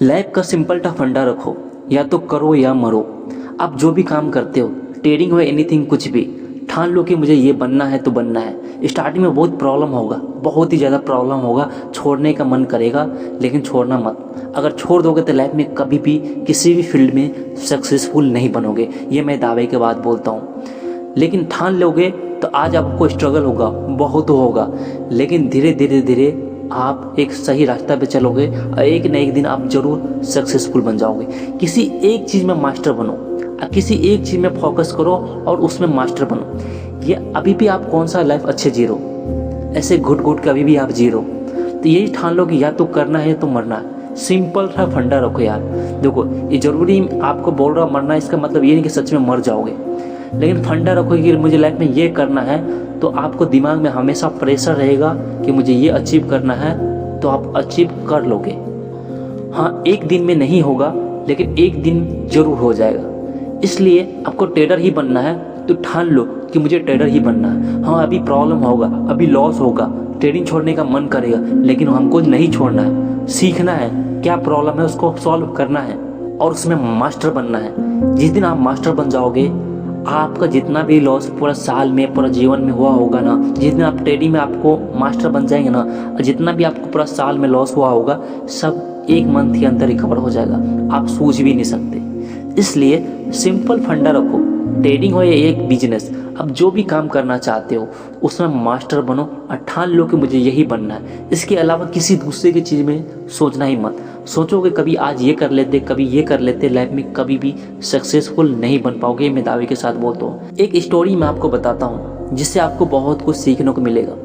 Life का simple सा फंडा रखो, या तो करो या मरो। आप जो भी काम करते हो, ट्रेडिंग हो, एनीथिंग, कुछ भी, ठान लो कि मुझे ये बनना है तो बनना है। स्टार्टिंग में बहुत प्रॉब्लम होगा, बहुत ही ज़्यादा प्रॉब्लम होगा, छोड़ने का मन करेगा, लेकिन छोड़ना मत। अगर छोड़ दोगे तो लाइफ में कभी भी किसी भी फील्ड में सक्सेसफुल नहीं बनोगे, ये मैं दावे के बाद बोलता हूँ। लेकिन ठान लोगे तो आज आपको स्ट्रगल होगा, बहुत होगा, लेकिन धीरे धीरे धीरे आप एक सही रास्ता पे चलोगे और एक न एक दिन आप जरूर सक्सेसफुल बन जाओगे। किसी एक चीज़ में मास्टर बनो, किसी एक चीज़ में फोकस करो और उसमें मास्टर बनो। ये अभी भी आप कौन सा लाइफ अच्छे जी रहो, ऐसे घुट घुट के अभी भी आप जी रहो, तो यही ठान लो कि या तो करना है तो मरना है। सिंपल सा फंडा रखो यार। देखो, ये जरूरी आपको बोल रहा मरना, इसका मतलब ये नहीं कि सच में मर जाओगे, लेकिन फंडा रखो कि मुझे लाइफ में ये करना है, तो आपको दिमाग में हमेशा प्रेशर रहेगा कि मुझे ये अचीव करना है, तो आप अचीव कर लोगे। हाँ, एक दिन में नहीं होगा, लेकिन एक दिन जरूर हो जाएगा। इसलिए आपको ट्रेडर ही बनना है तो ठान लो कि मुझे ट्रेडर ही बनना है। हाँ, अभी प्रॉब्लम होगा, अभी लॉस होगा, ट्रेडिंग छोड़ने का मन करेगा, लेकिन हमको नहीं छोड़ना है, सीखना है, क्या प्रॉब्लम है उसको सॉल्व करना है और उसमें मास्टर बनना है। जिस दिन आप मास्टर बन जाओगे, आपका जितना भी लॉस पूरा साल में, पूरा जीवन में हुआ होगा ना, जिस दिन आप ट्रेडिंग में आपको मास्टर बन जाएंगे ना, जितना भी आपको पूरा साल में लॉस हुआ होगा, सब एक मंथ के अंदर रिकवर हो जाएगा, आप सोच भी नहीं सकते। इसलिए सिंपल फंडा रखो, ट्रेडिंग हो या एक बिजनेस, अब जो भी काम करना चाहते हो उसमें मास्टर बनो और ठान लो कि मुझे यही बनना है। इसके अलावा किसी दूसरे की चीज़ में सोचना ही मत। सोचोगे कभी आज ये कर लेते, कभी ये कर लेते, लाइफ में कभी भी सक्सेसफुल नहीं बन पाओगे, मैं दावे के साथ बोलता हूँ। एक स्टोरी मैं आपको बताता हूँ जिससे आपको बहुत कुछ सीखने को मिलेगा।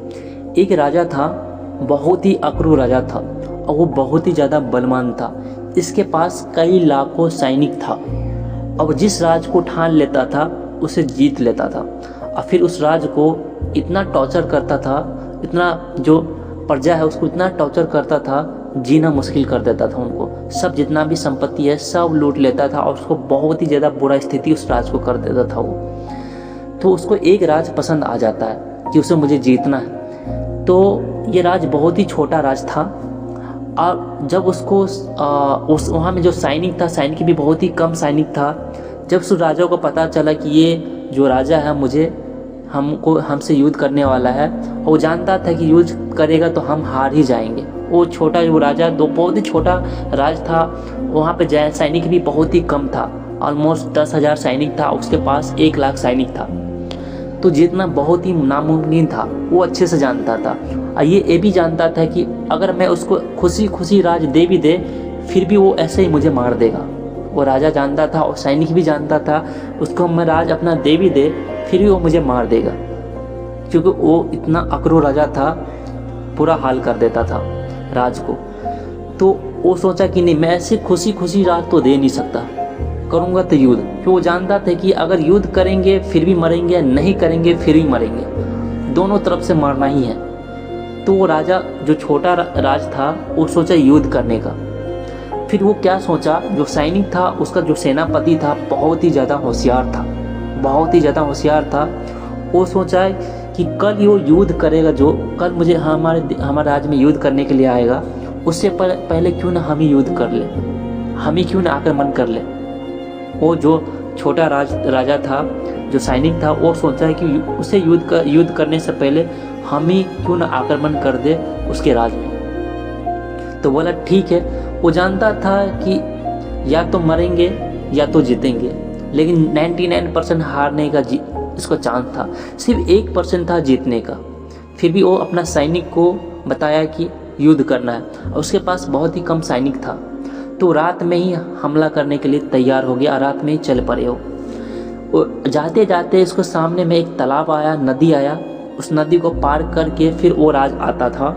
एक राजा था, बहुत ही अक्रूर राजा था और वो बहुत ही ज़्यादा बलवान था। इसके पास कई लाखों सैनिक था और जिस राज को ठान लेता था उसे जीत लेता था, और फिर उस राज को इतना टॉर्चर करता था, इतना जो प्रजा है उसको इतना टॉर्चर करता था, जीना मुश्किल कर देता था उनको। सब जितना भी संपत्ति है सब लूट लेता था और उसको बहुत ही ज़्यादा बुरा स्थिति उस राज को कर देता था वो। तो उसको एक राज पसंद आ जाता है कि उसे मुझे जीतना है। तो ये राज बहुत ही छोटा राज था और जब उसको उस वहाँ में जो सैनिक था, सैनिक भी बहुत ही कम सैनिक था। जब उस राजा को पता चला कि ये जो राजा है हमसे युद्ध करने वाला है, और वो जानता था कि युद्ध करेगा तो हम हार ही जाएंगे। वो छोटा जो राजा, बहुत ही छोटा राज था, वहाँ पे सैनिक भी बहुत ही कम था, ऑलमोस्ट 10,000 सैनिक था, उसके पास 1 लाख सैनिक था। तो जीतना बहुत ही नामुमकिन था, वो अच्छे से जानता था। और ये भी जानता था कि अगर मैं उसको खुशी खुशी राज दे भी दे, फिर भी वो ऐसे ही मुझे मार देगा। वो राजा जानता था और सैनिक भी जानता था, उसको मैं राज अपना दे भी दे फिर भी वो मुझे मार देगा, क्योंकि वो इतना अक्रूर राजा था, पूरा हाल कर देता था राज को। तो वो सोचा कि नहीं, मैं ऐसे खुशी खुशी राज तो दे नहीं सकता, करूँगा तो युद्ध। फिर वो जानता था कि अगर युद्ध करेंगे फिर भी मरेंगे, नहीं करेंगे फिर भी मरेंगे, दोनों तरफ से मरना ही है। तो वो राजा जो छोटा राज था वो सोचा युद्ध करने का। फिर वो क्या सोचा, जो सैनिक था उसका जो सेनापति था बहुत ही ज़्यादा होशियार था, बहुत ही ज़्यादा होशियार था। वो सोचा कि कल वो युद्ध करेगा, जो कल मुझे हमारे राज्य में युद्ध करने के लिए आएगा, उससे पहले क्यों ना हम ही युद्ध कर ले, हम ही क्यों ना आक्रमण कर ले। वो जो छोटा राजा था, जो सैनिक था, वो सोचा है कि उसे युद्ध करने से पहले हम ही क्यों ना आक्रमण कर दे उसके राज में। तो बोला ठीक है। वो जानता था कि या तो मरेंगे या तो जीतेंगे, लेकिन 99% हारने का इसको चांस था, सिर्फ 1% था जीतने का। फिर भी वो अपना सैनिक को बताया कि युद्ध करना है, और उसके पास बहुत ही कम सैनिक था। तो रात में ही हमला करने के लिए तैयार हो गया, रात में ही चल पड़े वो जाते जाते इसको सामने में एक तालाब आया, नदी आया, उस नदी को पार करके फिर वो राज आता था,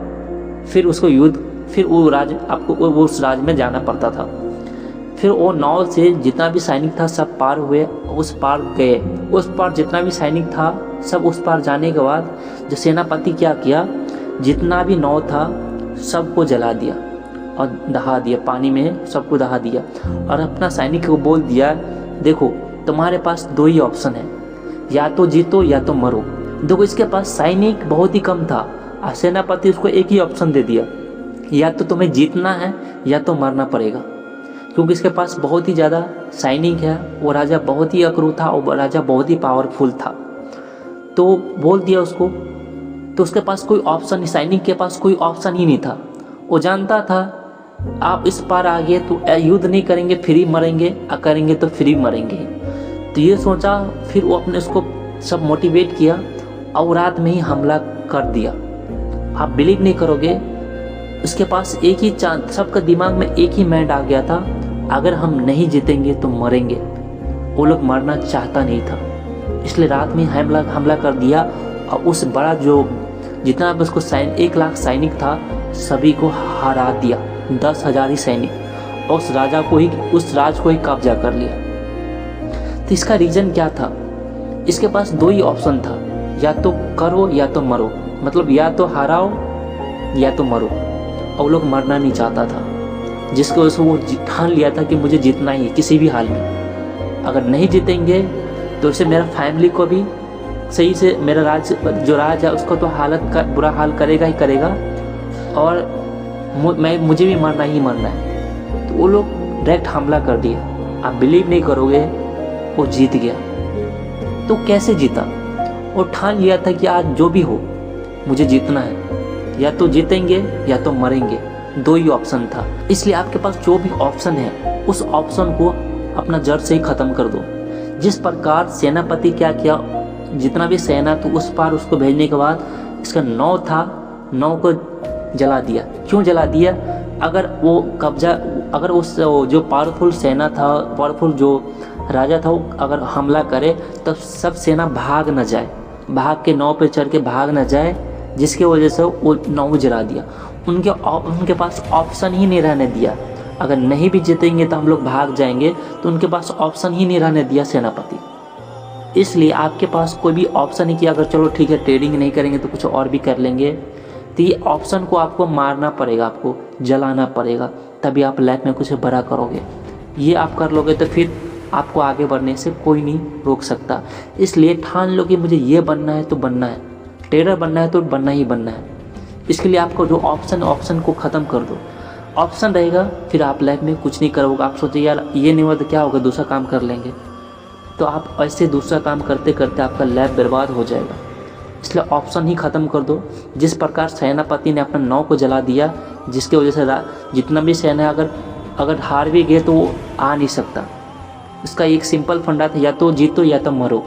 फिर उसको फिर वो राज आपको वो उस राज में जाना पड़ता था। फिर वो नाव से जितना भी सैनिक था सब पार हुए, उस पार गए। उस पार जितना भी सैनिक था सब उस पार जाने के बाद जो सेनापति क्या किया, जितना भी नाव था सबको जला दिया और दहा दिया, पानी में सबको दहा दिया, और अपना सैनिक को बोल दिया, देखो तुम्हारे पास 2 ही ऑप्शन है, या तो जीतो या तो मरो। देखो इसके पास सैनिक बहुत ही कम था और सेनापति उसको एक ही ऑप्शन दे दिया, या तो तुम्हें जीतना है या तो मरना पड़ेगा। क्योंकि इसके पास बहुत ही ज़्यादा शाइनिंग है। वो राजा बहुत ही अक्रूर था और वो राजा बहुत ही पावरफुल था। तो बोल दिया उसको, तो उसके पास कोई ऑप्शन, शाइनिंग के पास कोई ऑप्शन ही नहीं था। वो जानता था आप इस पार आ गए तो युद्ध नहीं करेंगे फ्री मरेंगे, करेंगे तो फ्री मरेंगे। तो ये सोचा, फिर वो अपने उसको सब मोटिवेट किया और रात में ही हमला कर दिया। आप बिलीव नहीं करोगे, उसके पास एक ही चांस, सबका दिमाग में एक ही माइंड आ गया था, अगर हम नहीं जीतेंगे तो मरेंगे। वो लोग मरना चाहता नहीं था, इसलिए रात में हमला कर दिया और उस बड़ा जो जितना भी उसको 1,00,000 सैनिक था सभी को हरा दिया, 10,000 ही सैनिक, और उस राज को ही कब्जा कर लिया। तो इसका रीज़न क्या था? इसके पास 2 ही ऑप्शन था, या तो करो या तो मरो, मतलब या तो हराओ या तो मरो। और वो लोग मरना नहीं चाहता था, जिसकी वजह से वो ठान लिया था कि मुझे जीतना ही है किसी भी हाल में। अगर नहीं जीतेंगे तो इससे मेरा फैमिली को भी सही से, मेरा राज है उसको तो हालत का बुरा हाल करेगा ही करेगा, और मुझे भी मरना ही मरना है। तो वो लोग डायरेक्ट हमला कर दिया। आप बिलीव नहीं करोगे, वो जीत गया। तो कैसे जीता? वो ठान लिया था कि आज जो भी हो मुझे जीतना है, या तो जीतेंगे या तो मरेंगे, 2 ही ऑप्शन था। इसलिए आपके पास जो भी ऑप्शन है उस ऑप्शन को अपना जड़ से ही ख़त्म कर दो। जिस प्रकार सेनापति क्या किया, जितना भी सेना तो उस पार उसको भेजने के बाद इसका 9 था, 9 को जला दिया। क्यों जला दिया? अगर उस जो पावरफुल सेना था, पावरफुल जो राजा था, वो अगर हमला करे तब सब सेना भाग न जाए, भाग के 9 पे चढ़ के भाग न जाए, जिसके वजह से वो 9 जला दिया। उनके पास ऑप्शन ही नहीं रहने दिया। अगर नहीं भी जीतेंगे तो हम लोग भाग जाएंगे, तो उनके पास ऑप्शन ही नहीं रहने दिया सेनापति। इसलिए आपके पास कोई भी ऑप्शन नहीं कि अगर चलो ठीक है ट्रेडिंग नहीं करेंगे तो कुछ और भी कर लेंगे, तो ये ऑप्शन को आपको मारना पड़ेगा, आपको जलाना पड़ेगा, तभी आप लाइफ में कुछ बड़ा करोगे। ये आप कर लोगे तो फिर आपको आगे बढ़ने से कोई नहीं रोक सकता। इसलिए ठान लो कि मुझे ये बनना है तो बनना है, ट्रेडर बनना है तो बनना ही बनना है। इसके लिए आपको जो ऑप्शन को ख़त्म कर दो। ऑप्शन रहेगा फिर आप लाइफ में कुछ नहीं करोगे। आप सोचिए यार ये नहीं हुआ तो क्या होगा, दूसरा काम कर लेंगे, तो आप ऐसे दूसरा काम करते करते आपका लाइफ बर्बाद हो जाएगा। इसलिए ऑप्शन ही ख़त्म कर दो। जिस प्रकार सेनापति ने अपना 9 को जला दिया, जिसकी वजह से जितना भी सेना अगर हार भी गए तो वो आ नहीं सकता। इसका एक सिंपल फंडा था, या तो जीतो या तो मरो।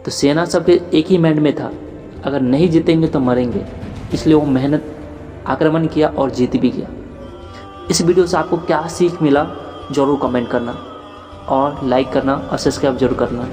तो सेना सबके एक ही माइंड में था, अगर नहीं जीतेंगे तो मरेंगे। इसलिए वो मेहनत आक्रमण किया और जीत भी गया। इस वीडियो से आपको क्या सीख मिला ज़रूर कमेंट करना, और लाइक करना और सब्सक्राइब जरूर करना।